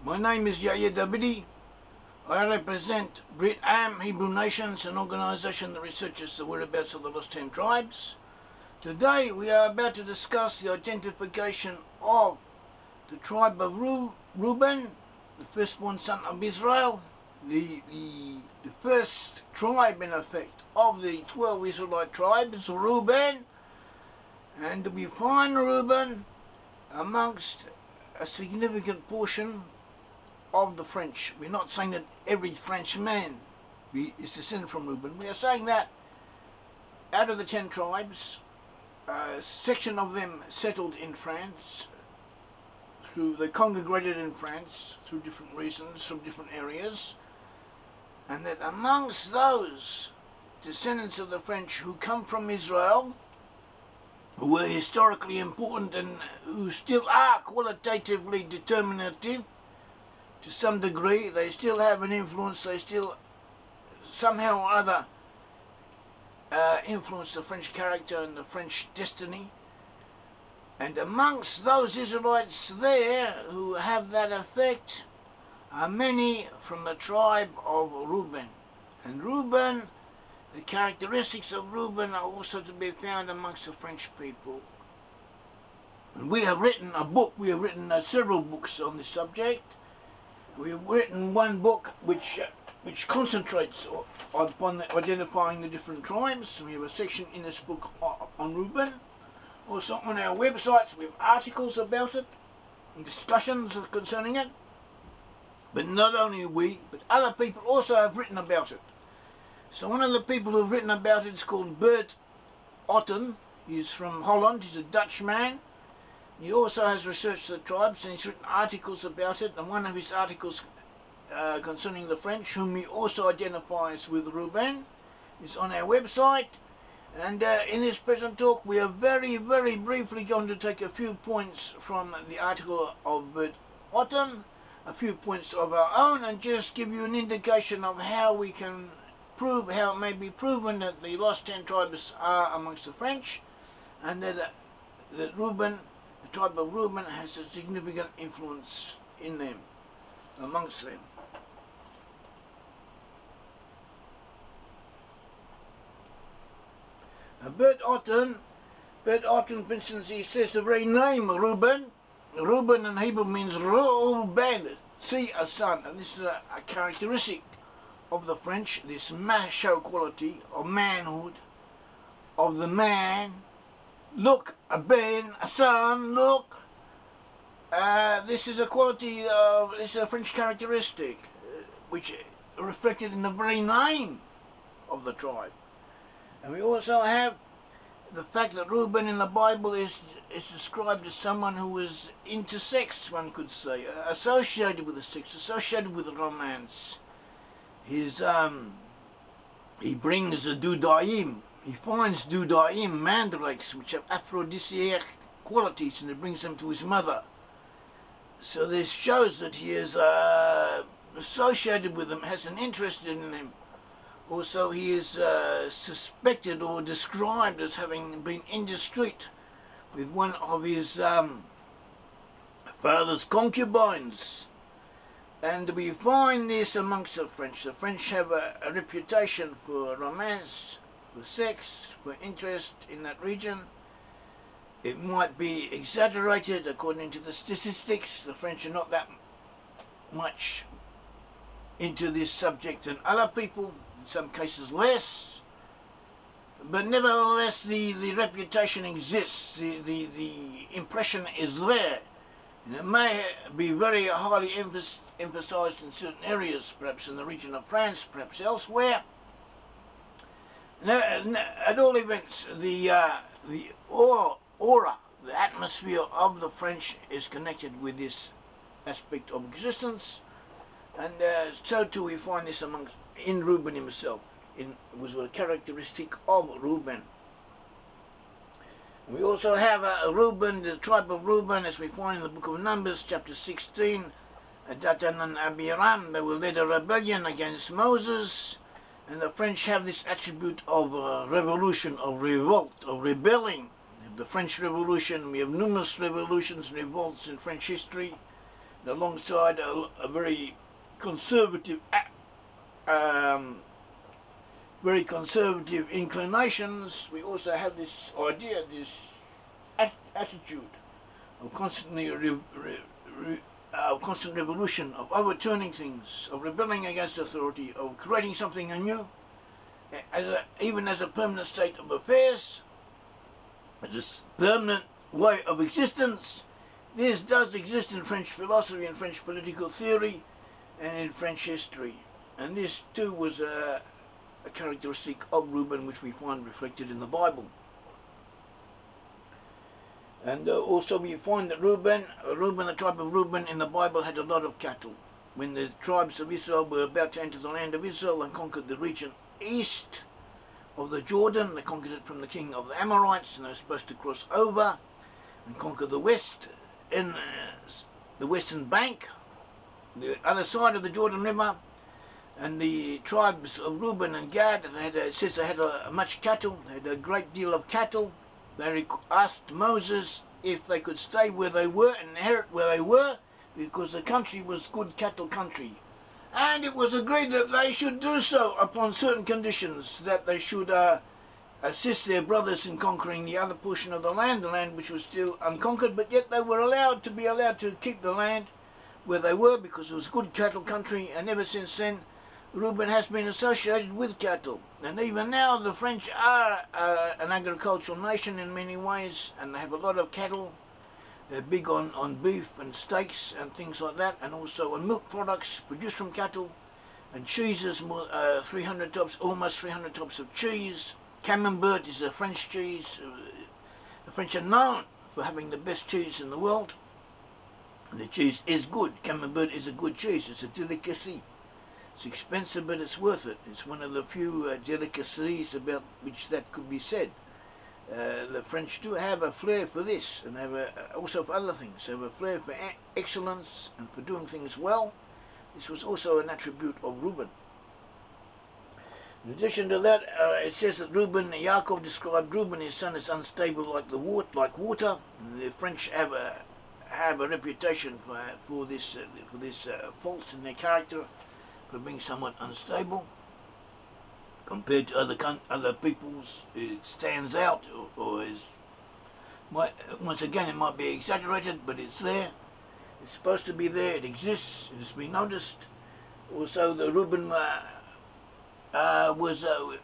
My name is Yair Davidiy. I represent Brit-Am Hebrew Nations, an organization that researches the whereabouts of the lost 10 tribes. Today we are about to discuss the identification of the tribe of Reuben, the firstborn son of Israel, the first tribe in effect of the 12 Israelite tribes, Reuben, and we find Reuben amongst a significant portion of the French. We're not saying that every Frenchman is descended from Reuben. We are saying that out of the 10 tribes, a section of them settled in France. They congregated in France through different reasons from different areas, and that amongst those descendants of the French who come from Israel, who were historically important and who still are qualitatively determinative to some degree, they still have an influence, they still somehow or other influence the French character and the French destiny. And amongst those Israelites there who have that effect are many from the tribe of Reuben. And Reuben, the characteristics of Reuben are also to be found amongst the French people. And we have written a book, we have written several books on this subject. We have written one book which concentrates upon identifying the different tribes. We have a section in this book on Reuben. Also on our websites we have articles about it and discussions concerning it. But not only we, but other people also have written about it. So one of the people who have written about it is called Bert, Otten. He's from Holland, he's a Dutch man. He also has researched the tribes and he's written articles about it, and one of his articles concerning the French, whom he also identifies with Reuben, is on our website. And in this present talk we are very briefly going to take a few points from the article of Bert Otten, a few points of our own, and just give you an indication of how we can prove, how it may be proven that the lost 10 tribes are amongst the French, and that Reuben, the tribe of Reuben, has a significant influence in them, amongst them. Bert Otten, for instance, he says the very name Reuben in Hebrew means Reuben, see a son, and this is a characteristic of the French, this macho quality of manhood, of the man. Look, a ben, a son, look. This is a quality of, this is a French characteristic, which reflected in the very name of the tribe. And we also have the fact that Reuben in the Bible is described as someone who is intersex, one could say, associated with the sex, associated with romance. He brings a Davidiy. He finds Davidiy, mandrakes, which have aphrodisiac qualities, and he brings them to his mother. So this shows that he is associated with them, has an interest in them. Also, he is suspected or described as having been indiscreet with one of his father's concubines. And we find this amongst the French. The French have a reputation for romance, for sex, for interest in that region. It might be exaggerated according to the statistics. The French are not that much into this subject than other people, in some cases less. But nevertheless, the reputation exists, the impression is there. And it may be very highly emphasized in certain areas, perhaps in the region of France, perhaps elsewhere. At all events, the aura, the atmosphere of the French is connected with this aspect of existence, and so too we find this in Reuben himself. It was a characteristic of Reuben. We also have Reuben, the tribe of Reuben, as we find in the book of Numbers, chapter 16. Datan and Abiram, they will lead a rebellion against Moses, and the French have this attribute of revolution, of revolt, of rebelling. The French Revolution, we have numerous revolutions and revolts in French history. alongside a very conservative inclinations, we also have this idea, this attitude of constant revolution, of overturning things, of rebelling against authority, of creating something anew, even as a permanent state of affairs, as a permanent way of existence. This does exist in French philosophy and French political theory and in French history. And this too was a characteristic of Reuben, which we find reflected in the Bible. And also we find that Reuben, the tribe of Reuben in the Bible, had a lot of cattle. When the tribes of Israel were about to enter the land of Israel and conquered the region east of the Jordan, they conquered it from the king of the Amorites, and they were supposed to cross over and conquer the west in the western bank, the other side of the Jordan River. And the tribes of Reuben and Gad, it says they had much cattle, they had a great deal of cattle. They asked Moses if they could stay where they were and inherit where they were, because the country was good cattle country. And it was agreed that they should do so upon certain conditions, that they should assist their brothers in conquering the other portion of the land which was still unconquered, but yet they were allowed to keep the land where they were, because it was good cattle country. And ever since then, Reuben has been associated with cattle. And even now the French are an agricultural nation in many ways, and they have a lot of cattle. They're big on beef and steaks and things like that, and also on milk products produced from cattle, and cheeses, almost 300 types of cheese. Camembert is a French cheese. The French are known for having the best cheese in the world. And the cheese is good. Camembert is a good cheese. It's a delicacy. It's expensive, but it's worth it. It's one of the few delicacies about which that could be said. The French do have a flair for this, and have also for other things. They have a flair for excellence and for doing things well. This was also an attribute of Reuben. In addition to that, it says that Yaakov described Reuben, his son, as unstable like water. And the French have a reputation for this faults in their character, for being somewhat unstable. Compared to other peoples, it stands out, or is, once again, it might be exaggerated, but it's there. It's supposed to be there. It exists. It has been noticed. Also, the Reuben was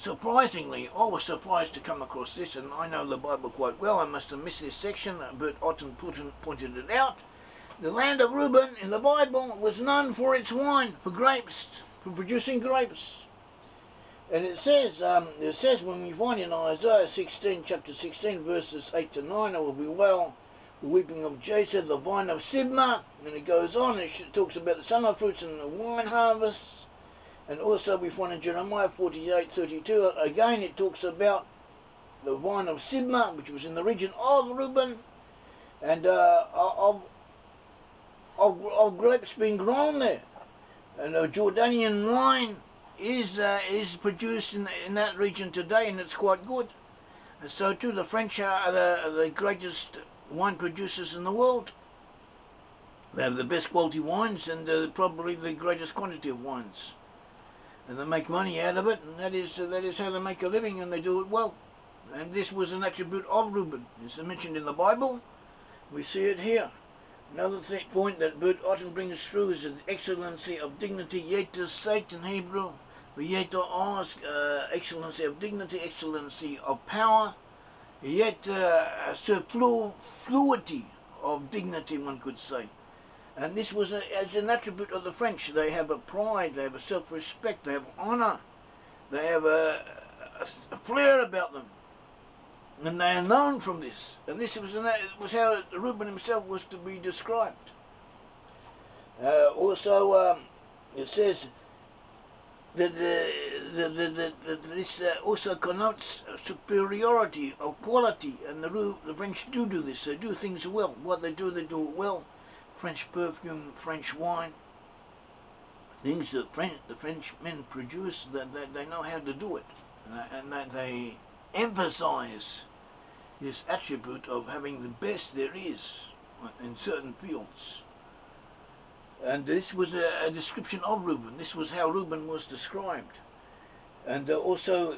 surprisingly, I was surprised to come across this, and I know the Bible quite well. I must have missed this section. Bert Otten pointed it out. The land of Reuben in the Bible was known for its wine, for grapes, for producing grapes. And it says when we find in Isaiah 16, chapter 16, verses 8 to 9, it will be well, the weeping of Jacer, the vine of Sibma, and it goes on, it talks about the summer fruits and the wine harvests. And also we find in Jeremiah 48:32, again it talks about the vine of Sibma, which was in the region of Reuben, and of grapes being grown there. And Jordanian wine is produced in that region today, and it's quite good. And so too the French are the greatest wine producers in the world. They have the best quality wines and probably the greatest quantity of wines. And they make money out of it, and that is how they make a living, and they do it well. And this was an attribute of Reuben. It's mentioned in the Bible. We see it here. Another point that Bert Otten brings through is the excellency of dignity, Yair seit in Hebrew. Yair ask excellency of dignity, excellency of power, yet superfluity of dignity, one could say. And this was as an attribute of the French. They have a pride, they have a self-respect, they have honor, they have a flair about them. And they are known from this. And this was how Reuben himself was to be described. Also, it says that this also connotes superiority of quality. And the French do this. They do things well. What they do it well. French perfume, French wine. Things that the French men produce, that they know how to do it. And that they emphasize this attribute of having the best there is in certain fields. And this was a description of Reuben. This was how Reuben was described. And also,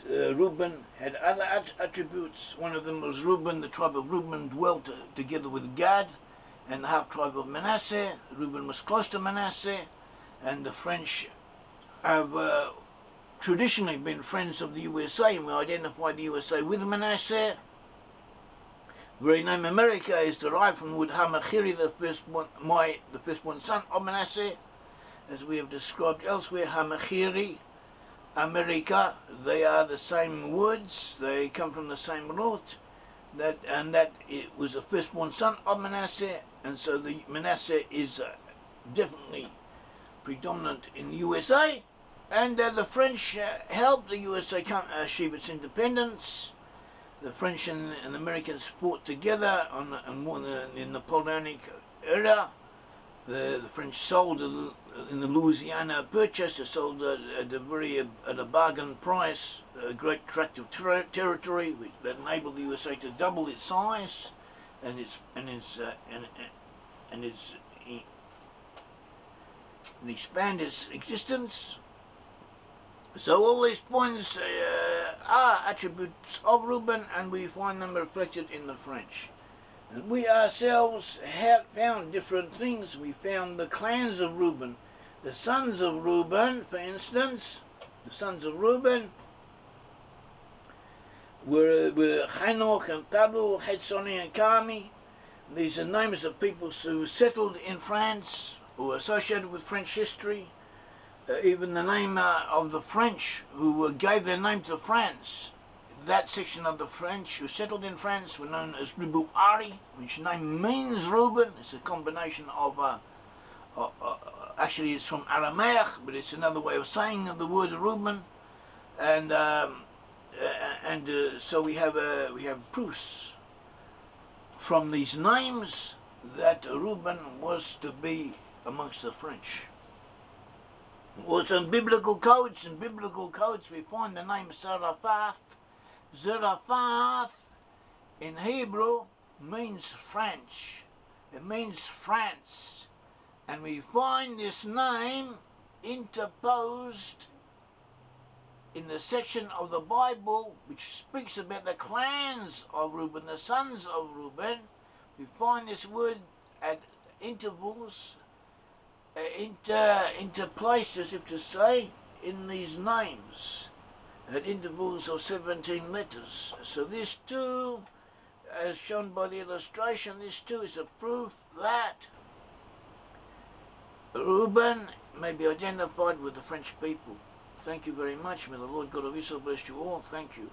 Reuben had other attributes. One of them was Reuben, the tribe of Reuben, dwelt together with Gad and the half-tribe of Manasseh. Reuben was close to Manasseh, and the French have traditionally been friends of the USA, and we identify the USA with Manasseh. The very name America is derived from the word Hamachiri, the firstborn son of Manasseh, as we have described elsewhere. Hamachiri, America, they are the same words, they come from the same root, that it was the firstborn son of Manasseh, and so the Manasseh is definitely predominant in the USA, and the French helped the USA achieve its independence. The French and the Americans fought together in the Napoleonic era. The French sold in the Louisiana Purchase. They sold at a bargain price a great tract of territory that enabled the USA to double its size and expand its existence. So all these points are attributes of Reuben, and we find them reflected in the French. And we ourselves have found different things. We found the clans of Reuben, the sons of Reuben, for instance. The sons of Reuben were Hanoch and Palu, Hetzoni and Carmi. These are names of people who settled in France or associated with French history. Even the name of the French who gave their name to France, that section of the French who settled in France were known as Ari, which name means Reuben. It's a combination of, actually it's from Aramaic, but it's another way of saying the word Reuben. And so we have proofs from these names that Reuben was to be amongst the French. Also in biblical codes, we find the name Zarephath. Zarephath in Hebrew means French. It means France. And we find this name interposed in the section of the Bible which speaks about the clans of Reuben, the sons of Reuben. We find this word at intervals, interplaced, as if to say, in these names at intervals of 17 letters. So this too, as shown by the illustration, this too is a proof that Reuben may be identified with the French people. Thank you very much. May the Lord God of Israel bless you all. Thank you.